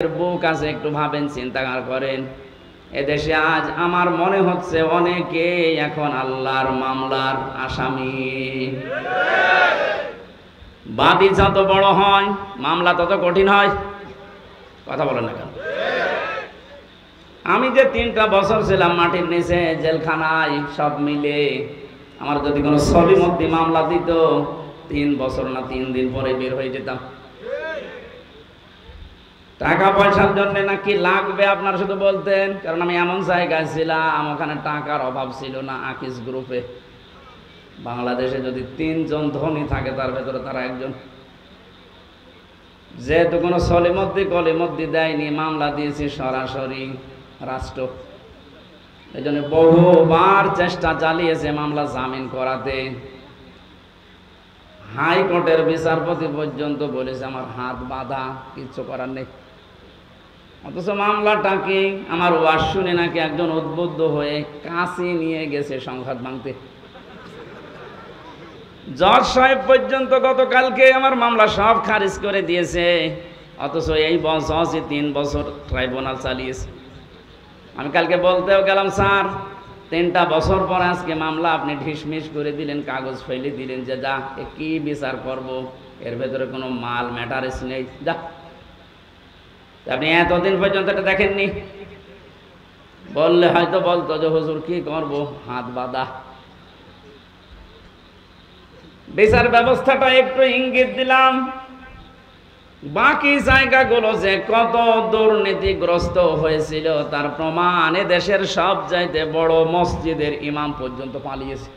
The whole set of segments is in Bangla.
বুক আছে, একটু ভাবেন, চিন্তা করেন। এদেশে আজ আমার মনে হচ্ছে অনেকে এখন আল্লাহর মামলার আসামি। বাদী যত বড় হয় মামলা তত কঠিন হয়। কথা বলেন না কেন? আমি যে 3টা বছর ছিলাম মাটির নিচে জেলখানায়, সব মিলে আমার যদি কোনো সলিমদ্দি মামলা দিত 3 বছর না 3 দিন পরে বের হয়ে যেতাম। টাকা পয়সার জন্য নাকি লাগবে আপনারা শুধু বলতেন, কারণ আমি এমন জায়গায় ছিলাম ওখানে টাকার অভাব ছিল না। আকিস গ্রুপে বাংলাদেশে যদি 3 জন ধনী থাকে তার ভেতরে তারা একজন। যেহেতু কোনো কলিমদ্দি দেয়নি, মামলা দিয়েছি সরাসরি রাষ্ট্র। এই জন্য বহুবার চেষ্টা চালিয়েছে মামলা জামিন করাতে। হাইকোর্টের বিচারপতি পর্যন্ত বলেছে আমার হাত বাঁধা, কিচ্ছু করার নেই। অথচ মামলাটাকে আমার ওয়াজ শুনে নাকি একজন উদ্বুদ্ধ হয়ে কাঁচি নিয়ে গেছে সংঘাত ভাঙতে। জজ সাহেব পর্যন্ত গতকালকে আমার মামলা সব খারিজ করে দিয়েছে। অথচ এই জজই 3 বছর ট্রাইব্যুনাল চালিয়েছে। আমি কালকে বলতেও গেলাম, স্যার 3টা বছর পর আজকে মামলা আপনি ঢিসমিস করে দিলেন, কাগজ ফেলে দিলেন যে যা কি বিচার করব, এর ভেতরে কোনো মাল ম্যাটারেস নেই, যা। আপনি এতদিন পর্যন্ত এটা দেখেননি। বললে হয়তো বলতো যে হুজুর কি করব, হাত বাঁধা। বিচার ব্যবস্থাটা একটু ইঙ্গিত দিলাম। বাকি জায়গাগুলো যে কত দুর্নীতিগ্রস্ত হয়েছিল তার প্রমাণ দেশের সব চাইতে বড় মসজিদের ইমাম পর্যন্ত পালিয়েছে।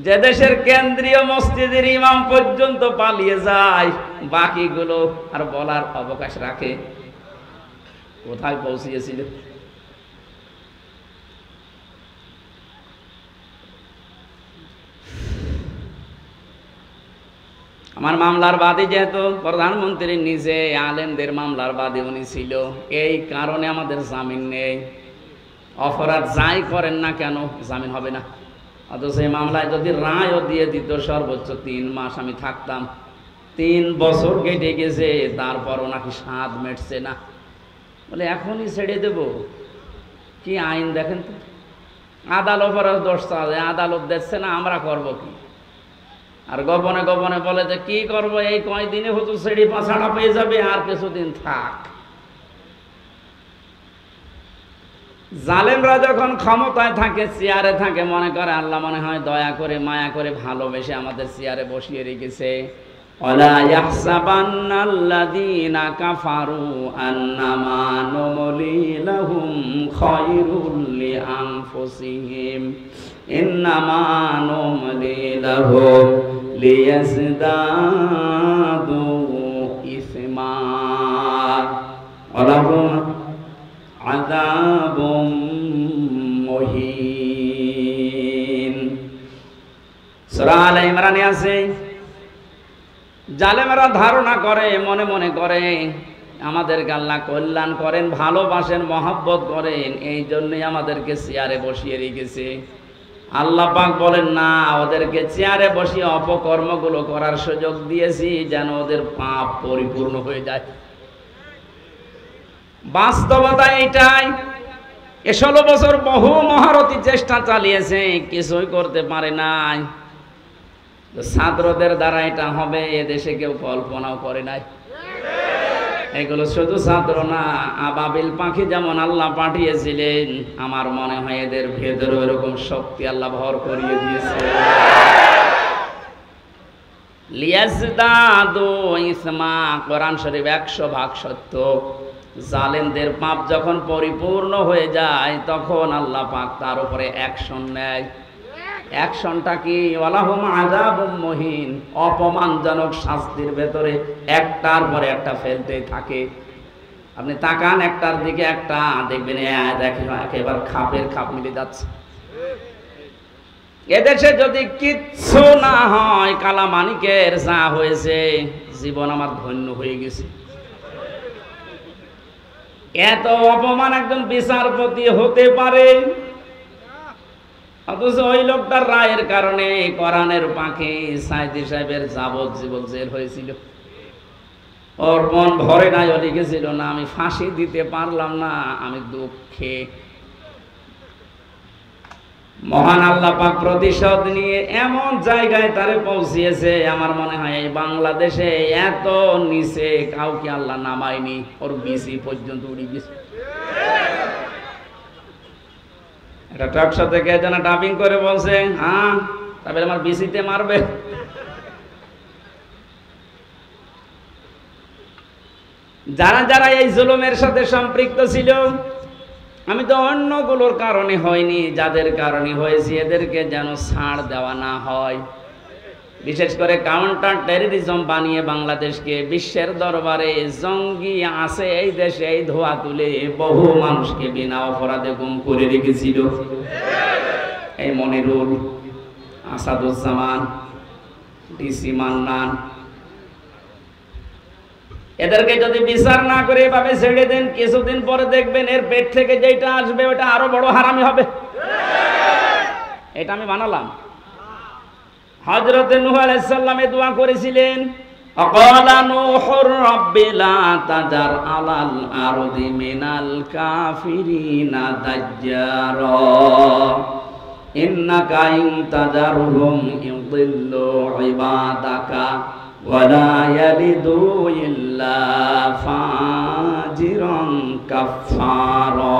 যে দেশের কেন্দ্রীয় মসজিদের ইমাম পর্যন্ত পালিয়ে যায়, বাকিগুলো আর বলার অবকাশ রাখে? কোথায় পৌঁছিয়েছিল? আমার মামলার বাদী যেহেতু প্রধানমন্ত্রীর নিজে আলেমদের মামলার বাদী উনি ছিল, এই কারণে আমাদের জামিন নেই। অপরাধ যাই করেন না কেন জামিন হবে না। অথচ এই মামলায় যদি রায়ও দিয়ে দিত সর্বোচ্চ 3 মাস আমি থাকতাম। 3 বছর কেটে গেছে, তারপরও নাকি স্বাদ মেটছে না। বলে এখনই ছেড়ে দেব? কি আইন দেখেন তো। আদালত দোষ চায়, আদালত দেখছে না, আমরা করব কি? আর গোপনে গোপনে বলে যে কি করব, এই কয়দিনে হুজুর ছেড়ে পাছাড়া পেয়ে যাবে, আর কিছুদিন থাক। জালেমরা যখন ক্ষমতায় থাকে, চেয়ারে থাকে, মনে করে আল্লাহ মনে হয় দয়া করে মায়া করে ভালোবেসে আমাদের চেয়ারে বসিয়ে রেখেছে। ওয়ালা ইয়াহসাবান্নাল্লাযীনা কাফারু আন্নামা নুমলি লাহুম খায়রুল লিআনফুসিহিম ইন্নামা নুমলি লাহুম লিয়াজদাদু ইসমা ওয়ালাহুম আযাবুম মুহিন। সূরা আলে ইমরানে আছে, জালেমেরা ধারণা করে, মনে মনে করে আমাদেরকে আল্লাহ কল্যাণ করেন, ভালোবাসেন, মহব্বত করেন, এই জন্যই আমাদেরকে চেয়ারে বসিয়ে রেখেছে। আল্লাহ পাক বলেন না, ওদেরকে চেয়ারে বসিয়ে অপকর্মগুলো করার সুযোগ দিয়েছি যেন ওদের পাপ পরিপূর্ণ হয়ে যায়। বাস্তবতা এটাই। 16 বছর বহু মহারথী চেষ্টা চালিয়েছে, কিছুই করতে পারে নাই। ছাত্রদের দ্বারা এটা হবে এদেশে কেউ কল্পনাও করে নাই। এগুলো শুধু ছাত্র না, আবাবিল পাখি যেমন আল্লাহ পাঠিয়েছিলেন, আমার মনে হয় এদের ভেতরে এরকম শক্তি আল্লাহ ভর করিয়ে দিয়েছে। লিয়াজদাদু ইসমা, কোরআন শরীফ 100% সত্য। জালেমদের পাপ যখন পরিপূর্ণ হয়ে যায় তখন আল্লাহ পাক তার উপরে অ্যাকশন নেয়। অ্যাকশনটা কি? ওয়ালাহুম আযাবুম মুহিন, অপমানজনক শাস্তির ভেতরে একটার পরে একটা ফেলতেই থাকে। আপনি তাকান একটার দিকে, একটা দেখবেন দেখেন একেবারে খাপের খাপ মিলে যাচ্ছে। এদেশে যদি কিচ্ছু না হয়, কালামানিকের যা হয়েছে, জীবন আমার ধন্য হয়ে গেছে। এত অপমান একজন বিচারপতি হতে পারে? অথচ ওই লোকটার রায়ের কারণে কোরআনের পাখি সাইদি সাহেবের যাবজ্জীবন জেল হয়েছিল। ওর মন ভরে নাই, ও লিখেছিল না আমি ফাঁসি দিতে পারলাম না, আমি দুঃখে। মহান আল্লাহ পাক প্রতিশোধ নিয়ে এমন জায়গায় তারে পৌঁছিয়েছে, আমার মনে হয় এই বাংলাদেশে এত নিচে কাউকে আল্লাহ নামায়নি। ওর বিসি পর্যন্ত উড়ি গেছে। এটা টকশো থেকে যেন ডাবিং করে বলছে, হ্যাঁ তারপরে আমার বিসিতে মারবে। যারা যারা এই জুলুমের সাথে সম্পৃক্ত ছিল, আমি তো অন্যগুলোর কারণে হয়নি, যাদের কারণে হয়েছে এদেরকে যেন ছাড় দেওয়া না হয়। বিশেষ করে কাউন্টার টেররিজম বানিয়ে বাংলাদেশকে বিশ্বের দরবারে জঙ্গি আছে এই দেশে এই ধোয়া তুলে বহু মানুষকে বিনা অপরাধে গুম করে রেখেছিল। এই মনিরুল, আসাদুজ্জামান, ডিসি মান্নান, এদেরকে যদি বিচার না করে এভাবে ছেড়ে দেন, কিছুদিন পরে দেখবেন এর পেট থেকে যেটা আসবে ওটা আরো বড় হারামি হবে। এটা আমি বানালাম। হযরত নূহ আলাইহিস সালাম দোয়া করেছিলেন, আকালা নূহুর রাব্বি লা তাজার আলাল আরদি মিনাল কাফিরিনা দাজ্জারা ইন্নাকা ইন তাজারহুম ইউদিল্লু ইবাদাকা ওয়ালা ইয়ালিদু ইল্লা ফাজিরান কাফফারা।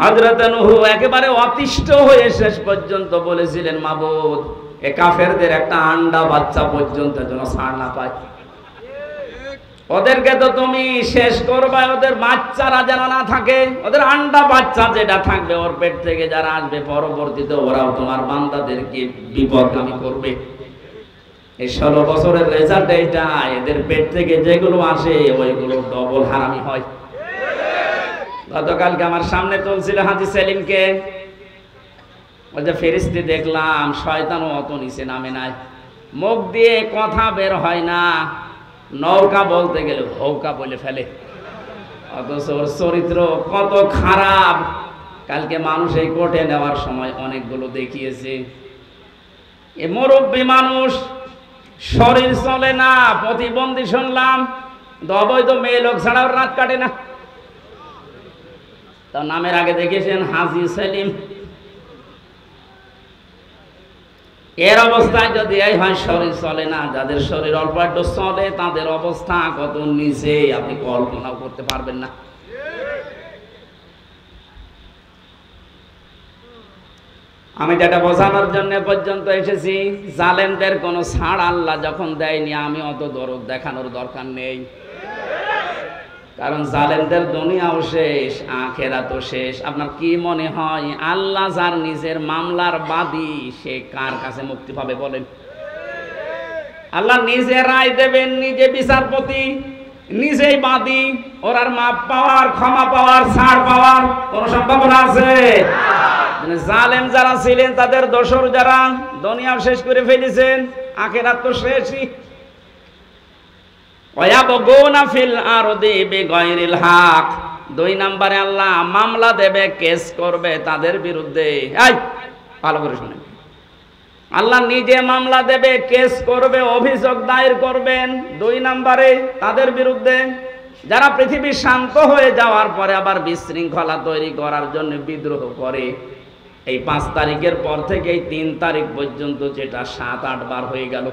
হযরত নূহ একেবারে অতিষ্ঠ হয়ে শেষ পর্যন্ত বলেছিলেন, মাবুদ এ কাফেরদের একটা আন্ডা বাচ্চা পর্যন্ত যেন ছাড় না পায়। ওদেরকে তো তুমি শেষ করবা, ওদের বাচ্চারা যেন না থাকে, ওদের আন্ডা বাচ্চা যেটা থাকবে ওর পেট থেকে যারা আসবে পরবর্তীতে ওরাও তোমার বান্দাদেরকে বিপদগামী করবে। এই 16 বছরের রেজাল্ট এইটা, এদের পেট থেকে যেগুলো আসে ওইগুলো ডবল হারামি হয়। গতকালকে আমার সামনে তুলছিল হাজী সেলিমকে, ওই যে ফেরেশতা দেখলাম, শয়তানও অত নিচে নামে নাই, মুখ দিয়ে কথা বের হয় না, নৌকা বলতে গেলে হৌকা বলে ফেলে, অথচ ওর চরিত্র কত খারাপ। কালকে মানুষ এই কোর্টে নেওয়ার সময় অনেকগুলো দেখিয়েছে, এ মুরব্বী মানুষ, শরীর চলে না, প্রতিবন্ধী শুনলাম, অবৈধ মেয়ে লোক ছাড়া ওর রাত কাটে না। তার নামের আগে দেখেছেন হাজী সেলিম। এর অবস্থায় যদি এই হয় শরীর চলে না, যাদের শরীর অল্প একটু চলে তাদের অবস্থা কত নিচে আপনি কল্পনাও করতে পারবেন না। আমি যেটা বোঝানোর জন্য পর্যন্ত এসেছি, জালেমদের কোনো ছাড় আল্লাহ যখন দেয়নি, আমি অত দরদ দেখানোর দরকার নেই। কারণ জালেমদের দুনিয়াও শেষ, আখিরাতও শেষ। আপনার কি মনে হয় আল্লাহ যার নিজের মামলার বাদী, সে কার কাছে মুক্তি পাবে বলেন? আল্লাহ নিজে রায় দেবেন, নিজে বিচারপতি, নিজেই বাদী, ওর আর মাপ পাওয়ার, ক্ষমা পাওয়ার, ছাড় পাওয়ার কোন সম্ভাবনা আছে? জালেম যারা ছিলেন তাদের দোসর যারা দুনিয়াও শেষ করে ফেলেছেন, আখিরাত তো শেষই। ওয়ায়াবগুনা ফিল আরদি বিগাইরিল হক, 2 নম্বরে আল্লাহ মামলা দেবে, কেস করবে তাদের বিরুদ্ধে। এই ভালো করে শুনেন, আল্লাহ নিজে মামলা দেবে, কেস করবে, অভিযোগ দায়ের করবেন 2 নম্বরে তাদের বিরুদ্ধে যারা পৃথিবী শান্ত হয়ে যাওয়ার পরে আবার বিশৃঙ্খলা তৈরি করার জন্য বিদ্রোহ করে। এই 5 তারিখের পর থেকে এই 3 তারিখ পর্যন্ত যেটা 7-8 বার হয়ে গেল।